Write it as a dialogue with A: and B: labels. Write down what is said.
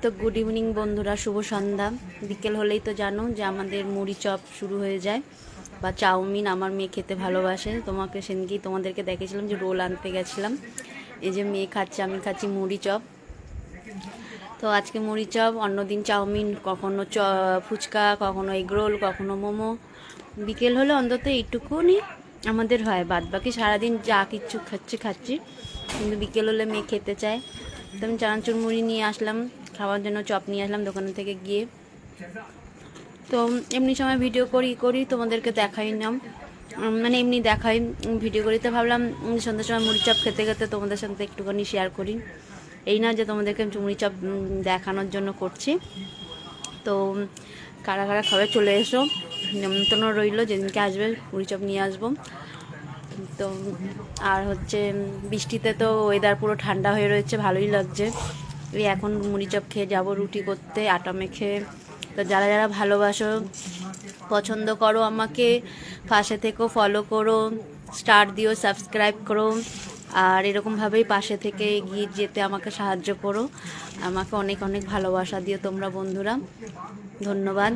A: তো good evening বন্ধুরা, শুভ সন্ধ্যা। বিকেল হলেই তো জানো যে আমাদের মুড়ি চপ শুরু হয়ে যায় বা চাউমিন। আমার মেয়ে খেতে ভালোবাসে। সেদিনকেই তোমাদেরকে দেখেছিলাম যে রোল আনতে গেছিলাম। এই যে মেয়ে খাচ্ছে, আমি খাচ্ছি মুড়ি চপ। তো আজকে মুড়ি চপ, অন্যদিন চাউমিন, কখনো ফুচকা, কখনো এগরোল, কখনো মোমো। বিকেল হলে অন্তত এইটুকুনি আমাদের হয়, বাদ বাকি সারাদিন যা কিচ্ছু খাচ্ছি। কিন্তু বিকেল হলে মেয়ে খেতে চায়। তো আমি চানাচুর মুড়ি নিয়ে আসলাম খাওয়ার জন্য, চপ নিয়ে আসলাম দোকান থেকে গিয়ে। তো এমনি সময় ভিডিও করি তোমাদেরকে দেখাই না, মানে এমনি দেখাই, ভিডিও করি। তো ভাবলাম সন্ধ্যার সময় মুড়ি চপ খেতে খেতে তোমাদের সাথে একটুখানি শেয়ার করি। এই না যে তোমাদেরকে মুড়ি চপ দেখানোর জন্য করছি। তো কারা কারা খাবে চলে এসো, নেমন্তন্ন রইলো, যেদিনকে আসবে মুড়ি চপ নিয়ে আসবো। তো আর হচ্ছে বৃষ্টিতে তো ওয়েদার পুরো ঠান্ডা হয়ে রয়েছে, ভালোই লাগছে। এই এখন মুড়ি চপ খেয়ে যাবো রুটি করতে, আটা মেখে। তো যারা যারা ভালোবাসো, পছন্দ করো আমাকে, পাশে থেকেও ফলো করো, স্টার দিও, সাবস্ক্রাইব করো। আর এরকমভাবেই পাশে থেকে এগিয়ে যেতে আমাকে সাহায্য করো। আমাকে অনেক অনেক ভালোবাসা দিও তোমরা বন্ধুরা। ধন্যবাদ।